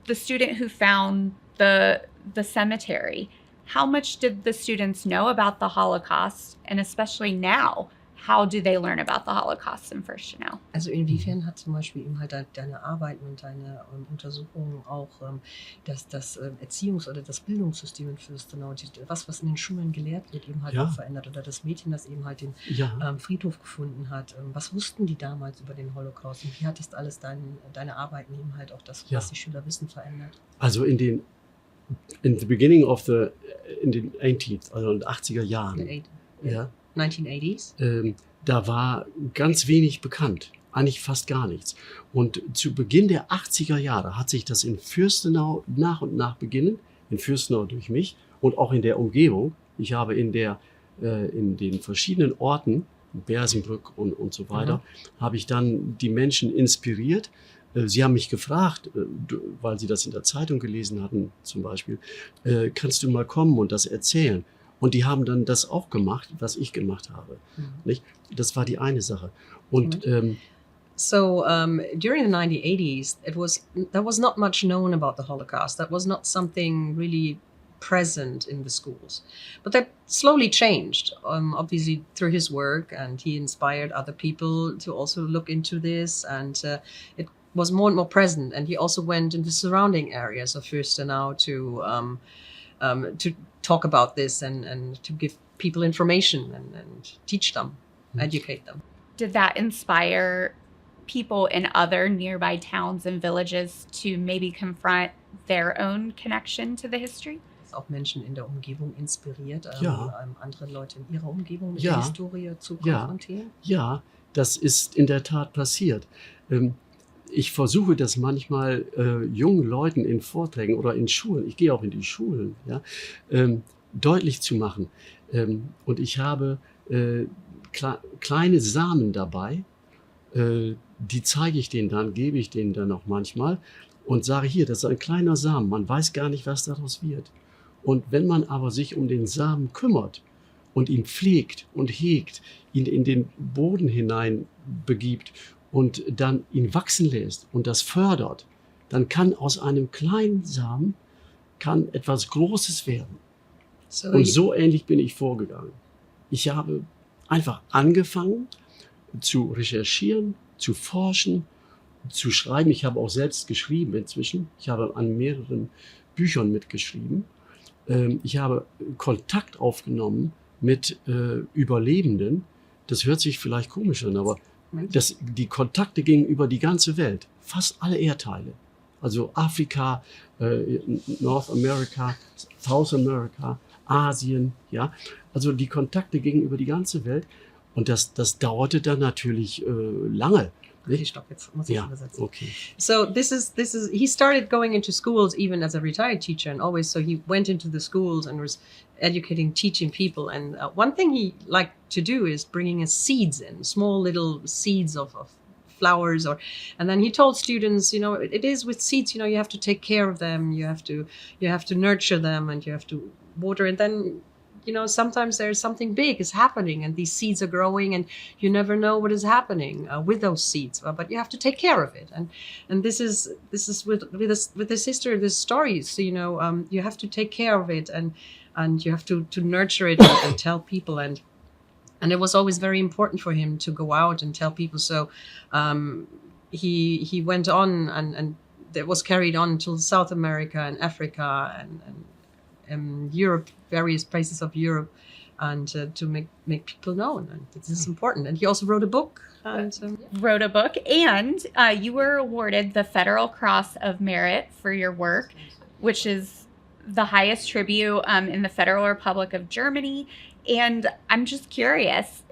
The student who found the cemetery, how much did the students know about the Holocaust? And especially now, how do they learn about the Holocaust in Fürstenau? Also inwiefern hat zum Beispiel eben halt deine Arbeiten und deine Untersuchungen auch das Erziehungs- oder das Bildungssystem in Fürstenau, was in den Schulen gelehrt wird, eben halt auch verändert? Oder das Mädchen, das eben halt den Friedhof gefunden hat. Was wussten die damals über den Holocaust? Und wie hat das alles deine Arbeiten eben halt auch was die Schüler wissen, verändert? Also in den beginning of in den 18th, also in den 80er Jahren. Ja. 1980s? Da war ganz wenig bekannt, eigentlich fast gar nichts. Und zu Beginn der 80er Jahre hat sich das in Fürstenau nach und nach beginnen, in Fürstenau durch mich und auch in der Umgebung. Ich habe in den verschiedenen Orten, Bersenbrück und so weiter, habe ich dann die Menschen inspiriert. Sie haben mich gefragt, weil sie das in der Zeitung gelesen hatten zum Beispiel, kannst du mal kommen und das erzählen? Und die haben dann das auch gemacht, was ich gemacht habe. Nicht? Das war die eine Sache. Und So during the 1980s, there was not much known about the Holocaust. That was not something really present in the schools. But that slowly changed, obviously through his work, and he inspired other people to also look into this, and it was more and more present. And he also went into the surrounding areas of Fürstenau to talk about this and to give people information and teach them, educate them. Did that inspire people in other nearby towns and villages to maybe confront their own connection to the history? Auch Menschen in der Umgebung inspiriert, andere Leute in ihrer Umgebung mit Ja. der Historie zu konfrontieren? Ja, das ist in der Tat passiert. Ich versuche das manchmal jungen Leuten in Vorträgen oder in Schulen, ich gehe auch in die Schulen, deutlich zu machen. Und ich habe kleine Samen dabei, die zeige ich denen dann, gebe ich denen dann auch manchmal und sage hier, das ist ein kleiner Samen, man weiß gar nicht, was daraus wird. Und wenn man aber sich um den Samen kümmert und ihn pflegt und hegt, ihn in den Boden hinein begibt und dann ihn wachsen lässt und das fördert, dann kann aus einem kleinen Samen etwas Großes werden. Und so ähnlich bin ich vorgegangen. Ich habe einfach angefangen zu recherchieren, zu forschen, zu schreiben. Ich habe auch selbst geschrieben inzwischen. Ich habe an mehreren Büchern mitgeschrieben. Ich habe Kontakt aufgenommen mit Überlebenden. Das hört sich vielleicht komisch an, aber die Kontakte gingen über die ganze Welt. Fast alle Erdteile. Also Afrika, North America, South America, Asien, ja. Also die Kontakte gingen über die ganze Welt. Und das dauerte dann natürlich lange. Okay, stop, jetzt muss ich übersetzen. Okay. So this is he started going into schools even as a retired teacher, and always so he went into the schools and was educating, teaching people. And one thing he liked to do is bringing his seeds in, small little seeds of flowers, and then he told students, it is with seeds, you have to take care of them, you have to nurture them, and you have to water, and then sometimes there's something big is happening and these seeds are growing and you never know what is happening with those seeds, but you have to take care of it. And this is with this history, this story. So, you have to take care of it and you have to nurture it and tell people. And it was always very important for him to go out and tell people. So he went on and that was carried on to South America and Africa and Europe, various places of Europe, and to make people know. And this is important. And he also wrote a book. And you were awarded the Federal Cross of Merit for your work, which is the highest tribute in the Federal Republic of Germany. And I'm just curious,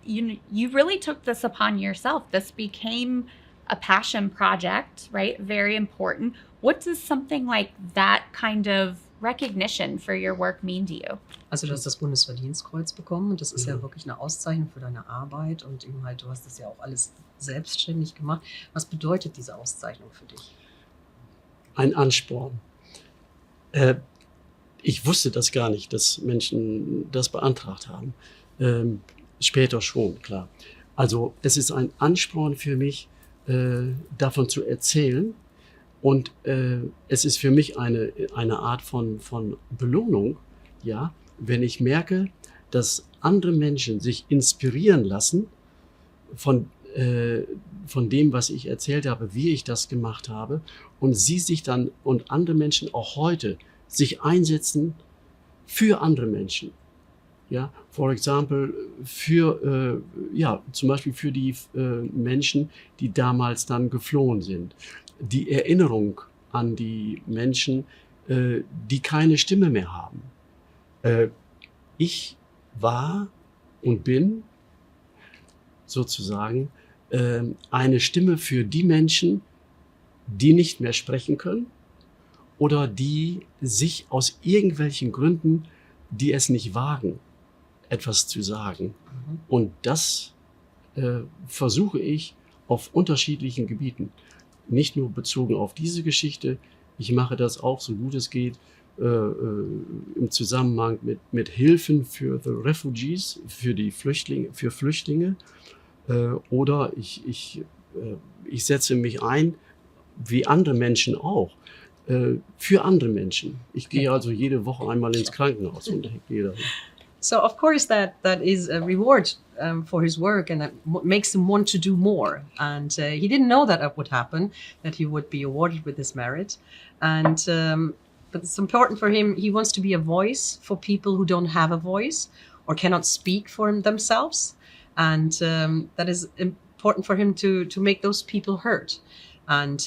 you really took this upon yourself. This became a passion project, right? Very important. What does something like that kind of recognition for your work mean to you? Also du hast das Bundesverdienstkreuz bekommen und das ist ja wirklich eine Auszeichnung für deine Arbeit und eben halt, du hast das ja auch alles selbstständig gemacht. Was bedeutet diese Auszeichnung für dich? Ein Ansporn. Ich wusste das gar nicht, dass Menschen das beantragt haben. Später schon, klar. Also es ist ein Ansporn für mich, davon zu erzählen. Und es ist für mich eine Art von Belohnung, ja, wenn ich merke, dass andere Menschen sich inspirieren lassen von dem, was ich erzählt habe, wie ich das gemacht habe, und sie sich dann und andere Menschen auch heute sich einsetzen für andere Menschen. Ja, for example, zum Beispiel für die Menschen, die damals dann geflohen sind. Die Erinnerung an die Menschen, die keine Stimme mehr haben. Ich war und bin sozusagen eine Stimme für die Menschen, die nicht mehr sprechen können oder die sich aus irgendwelchen Gründen, die es nicht wagen, etwas zu sagen. Und das versuche ich auf unterschiedlichen Gebieten. Nicht nur bezogen auf diese Geschichte, ich mache das auch so gut es geht im Zusammenhang mit Hilfen für the Refugees, für Flüchtlinge, oder ich setze mich ein, wie andere Menschen auch, für andere Menschen. Ich gehe also jede Woche einmal ins Krankenhaus und gehe dahin. So of course that is a reward for his work, and that makes him want to do more. And he didn't know that would happen, that he would be awarded with this merit. And but it's important for him. He wants to be a voice for people who don't have a voice or cannot speak for themselves. And that is important for him to make those people heard. And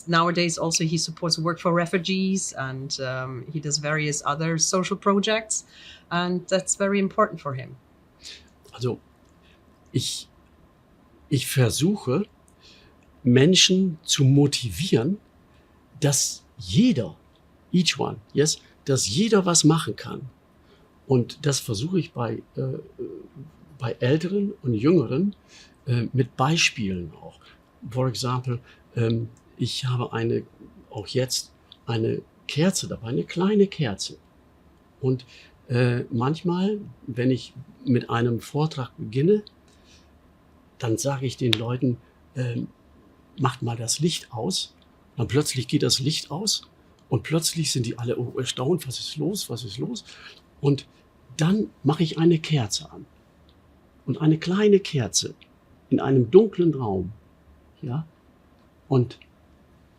nowadays also he supports work for refugees, and he does various other social projects. And that's very important for him. Also ich versuche, Menschen zu motivieren, dass dass jeder was machen kann. Und das versuche ich bei bei Älteren und Jüngeren mit Beispielen auch. For example, ich habe auch jetzt eine Kerze dabei, eine kleine Kerze. Und manchmal, wenn ich mit einem Vortrag beginne, dann sage ich den Leuten, macht mal das Licht aus. Dann plötzlich geht das Licht aus und plötzlich sind die alle erstaunt, was ist los, was ist los? Und dann mache ich eine Kerze an. Und eine kleine Kerze in einem dunklen Raum. Ja? Und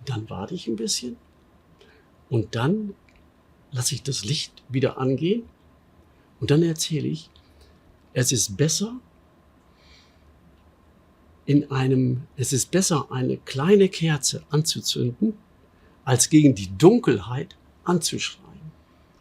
dann warte ich ein bisschen und dann lasse ich das Licht wieder angehen und dann erzähle ich, es ist besser, eine kleine Kerze anzuzünden, als gegen die Dunkelheit anzuschreien.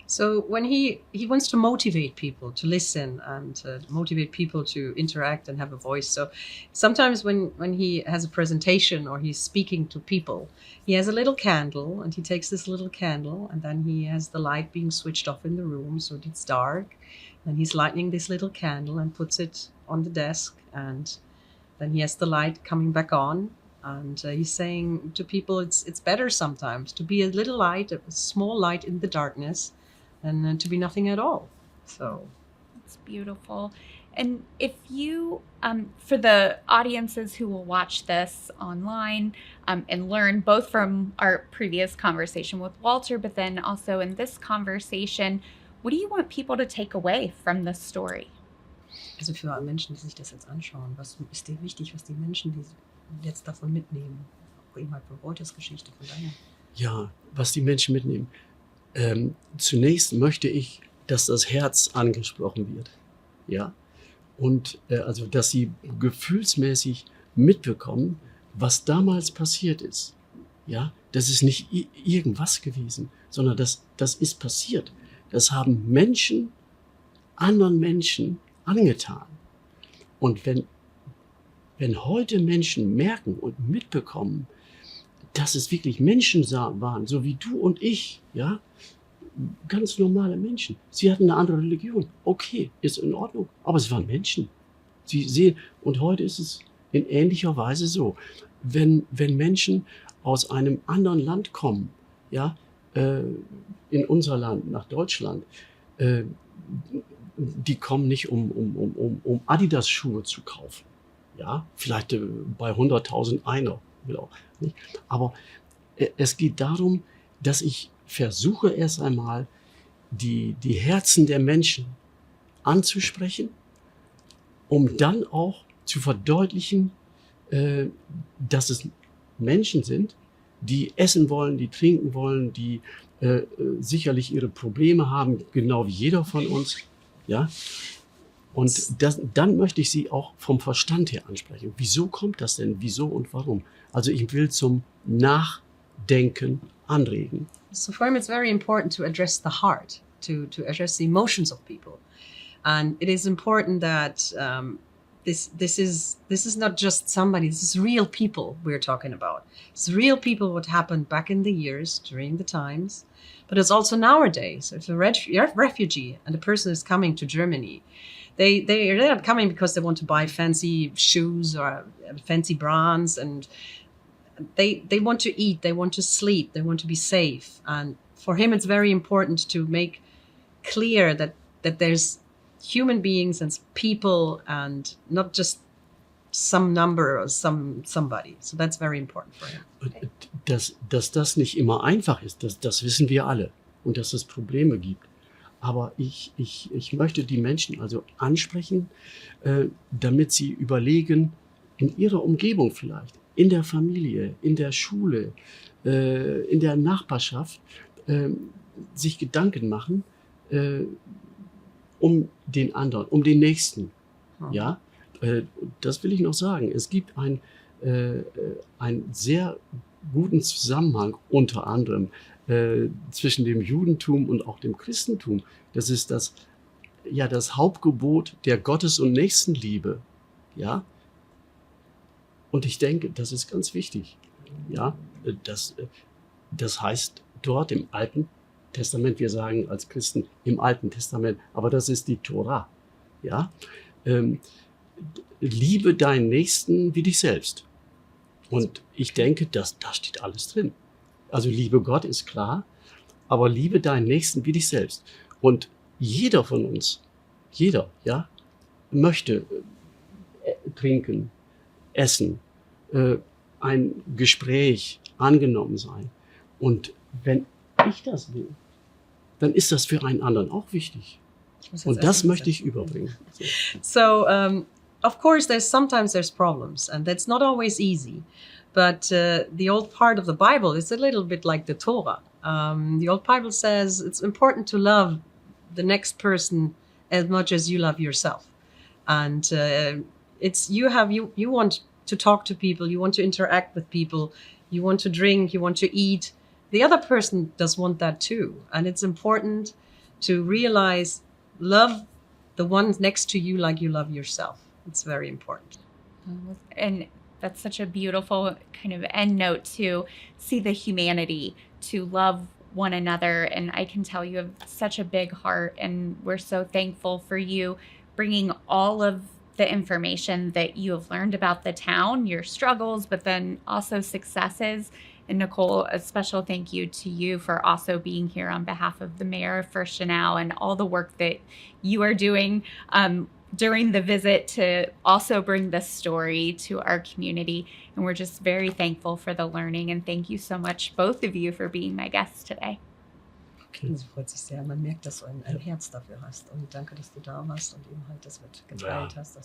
So when he wants to motivate people to listen and motivate people to interact and have a voice. So sometimes when he has a presentation or he's speaking to people, he has a little candle and he takes this little candle and then he has the light being switched off in the room so it's dark. And he's lighting this little candle and puts it on the desk and then he has the light coming back on. And he's saying to people, it's better sometimes to be a little light, a small light in the darkness, and to be nothing at all. So it's beautiful. And if you, for the audiences who will watch this online and learn both from our previous conversation with Walter, but then also in this conversation, what do you want people to take away from this story? Also für Menschen, die sich das jetzt anschauen, was ist dir wichtig, was die Menschen, die jetzt davon mitnehmen? Auch eben halt von Walters Geschichte, von deiner. Ja, was die Menschen mitnehmen. Zunächst möchte ich, dass das Herz angesprochen wird. Ja? Und also, dass sie gefühlsmäßig mitbekommen, was damals passiert ist. Ja? Das ist nicht irgendwas gewesen, sondern das ist passiert. Das haben Menschen anderen Menschen angetan. Und wenn heute Menschen merken und mitbekommen, dass es wirklich Menschen waren, so wie du und ich, ja, ganz normale Menschen. Sie hatten eine andere Religion. Okay, ist in Ordnung, aber es waren Menschen. Sie sehen, und heute ist es in ähnlicher Weise so, wenn Menschen aus einem anderen Land kommen, ja, in unser Land, nach Deutschland, die kommen nicht, um Adidas-Schuhe zu kaufen. Ja, vielleicht bei 100.000 einer. Genau. Aber es geht darum, dass ich versuche erst einmal, die Herzen der Menschen anzusprechen, um dann auch zu verdeutlichen, dass es Menschen sind, die essen wollen, die trinken wollen, die sicherlich ihre Probleme haben, genau wie jeder von uns. Ja? Und dann möchte ich sie auch vom Verstand her ansprechen. Wieso kommt das denn? Wieso und warum? Also ich will zum Nachdenken anregen. So for him it's very important to address the heart, to address the emotions of people. And it is important that this is not just somebody, this is real people we're talking about. It's real people what happened back in the years, during the times, but it's also nowadays. If a refugee and a person is coming to Germany, they're not coming because they want to buy fancy shoes or fancy brands, and they want to eat, they want to sleep, they want to be safe. And for him, it's very important to make clear that there's human beings and people and not just some number or somebody. So that's very important for him. Dass das nicht immer einfach ist, das wissen wir alle. Und dass es Probleme gibt. Aber ich möchte die Menschen also ansprechen, damit sie überlegen, in ihrer Umgebung vielleicht, in der Familie, in der Schule, in der Nachbarschaft, sich Gedanken machen um den anderen, um den Nächsten. Ja, das will ich noch sagen. Es gibt einen sehr guten Zusammenhang unter anderem zwischen dem Judentum und auch dem Christentum. Das ist das Hauptgebot der Gottes- und Nächstenliebe. Ja? Und ich denke, das ist ganz wichtig. Ja? Das heißt dort im Alten Testament, wir sagen als Christen im Alten Testament, aber das ist die Tora. Ja? Liebe deinen Nächsten wie dich selbst. Und ich denke, da steht alles drin. Also liebe Gott ist klar, aber liebe deinen Nächsten wie dich selbst. Und jeder von uns, ja, möchte trinken, essen, ein Gespräch, angenommen sein. Und wenn ich das will, dann ist das für einen anderen auch wichtig. Und das möchte ich überbringen. So, of course, sometimes there's problems, and that's not always easy. But the old part of the Bible is a little bit like the Torah. The old Bible says it's important to love the next person as much as you love yourself. And you want to talk to people, you want to interact with people, you want to drink, you want to eat. The other person does want that too. And it's important to realize, love the ones next to you like you love yourself. It's very important. And that's such a beautiful kind of end note to see the humanity, to love one another. And I can tell you have such a big heart, and we're so thankful for you bringing all of the information that you have learned about the town, your struggles, but then also successes. And Nicole, a special thank you to you for also being here on behalf of the mayor of Fürstenau and all the work that you are doing during the visit to also bring this story to our community. And we're just very thankful for the learning. And thank you so much, both of you, for being my guests today. Es freut sich sehr. Man merkt, dass du ein Herz dafür hast. Und danke, dass du da warst und eben halt das mit geteilt hast.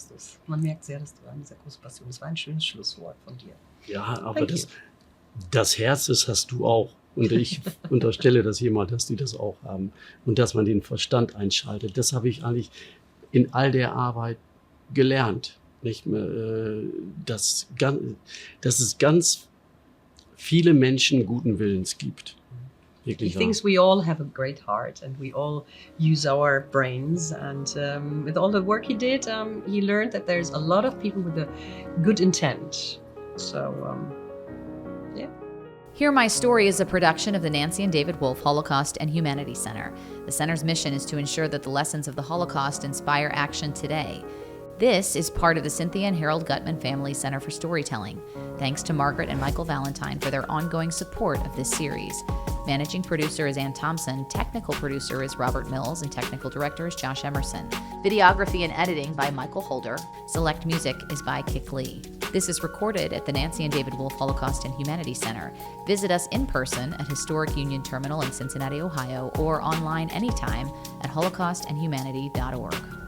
Man merkt sehr, dass du eine sehr große Passion hast. Es war ein schönes Schlusswort von dir. Ja, aber das Herz, das hast du auch. Und ich unterstelle das hier mal, dass die das auch haben. Und dass man den Verstand einschaltet. Das habe ich eigentlich in all der Arbeit gelernt. Nicht mehr, dass es ganz viele Menschen guten Willens gibt. He thinks we all have a great heart and we all use our brains. And with all the work he did, he learned that there's a lot of people with a good intent. So, yeah. Hear My Story is a production of the Nancy and David Wolf Holocaust and Humanities Center. The center's mission is to ensure that the lessons of the Holocaust inspire action today. This is part of the Cynthia and Harold Gutman Family Center for Storytelling. Thanks to Margaret and Michael Valentine for their ongoing support of this series. Managing producer is Ann Thompson, technical producer is Robert Mills, and technical director is Josh Emerson. Videography and editing by Michael Holder. Select music is by Kick Lee. This is recorded at the Nancy and David Wolf Holocaust and Humanities Center. Visit us in person at Historic Union Terminal in Cincinnati, Ohio, or online anytime at holocaustandhumanity.org.